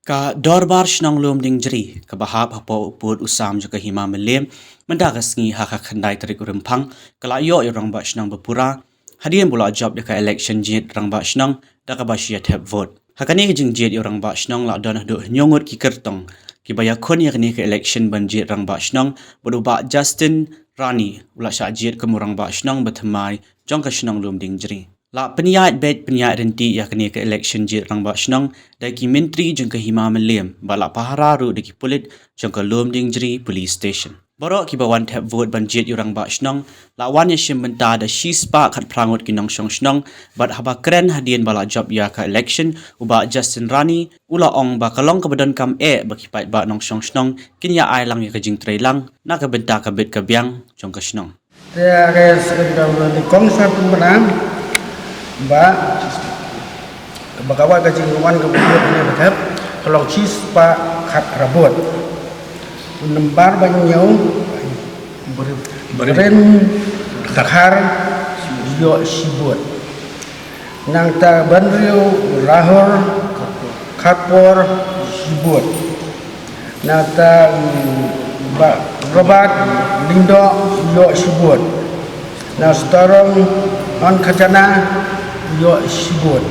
Ka dorbar shnong lom ding jri ka bahap hapo upur usam jo ka hima melem mendagas ngi haka khandai tarik urempang kala yo rang ba shnong bapura hadian bula job de ka election jit rang ba shnong da ka basia tap vote hakani jing jit rang ba shnong la don do nyongot ki kertong ki baya khon ya ni ka election ban jit rang ba shnong bodu ba Justin Rani ula sha jit ka murang ba shnong bathamai jong ka shnong lom ding jri la penyat bet penyat renti ya kini ke election jit rang ba shnong da ki menteri jeng ke hima melem bala pahara ru de ki pulit jeng ke lom ding jri police station borok ki bawan tap vote ban jit yurang ba shnong la wan ya shim benta da shi spa khat prangot ki nong shong shnong bat haba kren hadien bala job ya ka election uba Justin Rani ula ong ba kalong ka badan kam ba ki pait ba nong shong shnong kin ya ai lang ya ka jing trei lang na ka benta ka bet ka biang jong ka shnong ya guys di konsep pemenang Mbak Bakawa gaji ngawan kemudian ini betul kalau cheese pak khat rabot menembar banyak beren dakhar yo sibut nang ta banrio lahor khatpor sibut nata robat lindo yo sibut na starong on khajana yo sibut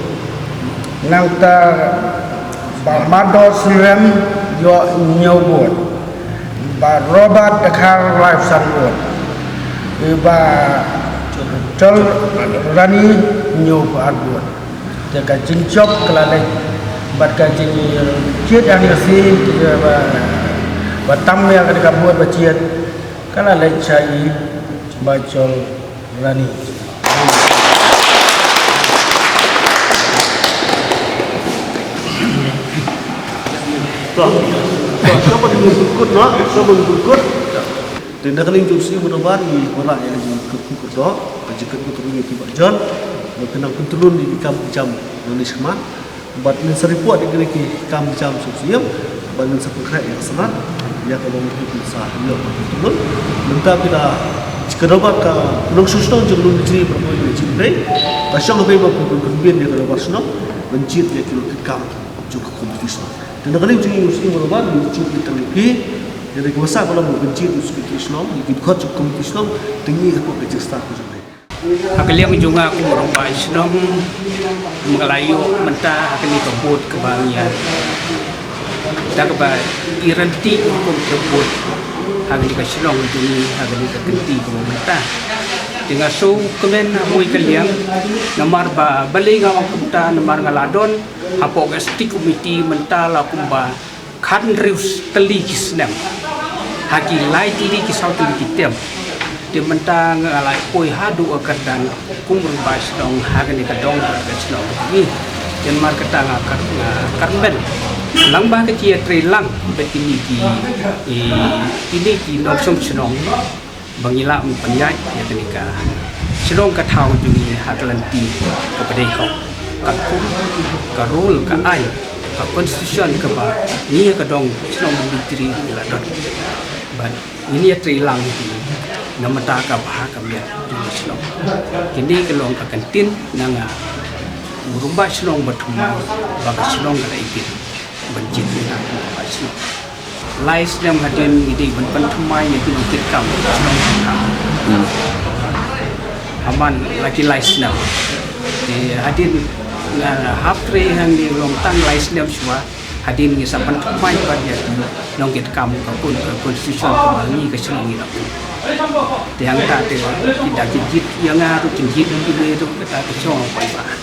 nang ta balmado sirem yo nyobot ba robat dakhar life sanbot ba tol rani nyobat bot jaga jinjop kelale bat ka jing chiet yang si ba tam ya ka buat ba chiet kala le chai ba chol rani siapa yang berikut nak siapa yang berikut dan nak kali jumsi berubah di orang yang berikut dok jika kita turun di bajan berkenaan turun di jam Indonesia mah buat seribu ada kali jam sosial bangun sepuluh yang senang ya kalau kita sah dia turun mentah kita jika dapat ke nong susah jangan dicari berapa cintai pasang apa yang berkumpul dia kalau pasang mencit dia kilo kekam juga kompetisi dan kali ini mesti merubah mencit terlebih dari kuasa kalau mencit kompetisi ikut coach kompetisi tinggi apa kerja start macam ni. Akaliang juga aku merubah Islam mengelayu mentah akali kebut kebangian tak kebal irenti hukum kebut akali kesilong ini akali kekenti mentah dengan so kemen mui kaliang namar ba balik ngawang kumta namar ngaladon hapo gesti komiti mentala kumba kan rius teli kisnem haki lai tili kisau teli kitem de mentang ngalai poi hadu akan kumrun bas dong hagani kadong gadslong ni jan mar katang karben lang ba kecil trelang betini ki noksong senong bangila penyai ya kenika selong katau jungi hakalanti kepada kau katku karul ka ai ka konstitusi ka ba ni ka dong selong bitri la dot ban ini ya trilang ini namata ka ba ka ya selong kini kelong ka kantin nanga urumba selong batumai ba selong ka ikit banjit na ba selong lais yang hadin ini benpentumai itu kita aman lagi lais nam di hadin hapre yang di longtang lais nam semua hadin ni sapan tumai pada nong kita kamu kapun konstitusi kembali ke selongi nak yang tak ada tidak jijit yang harus jijit itu kita kecil apa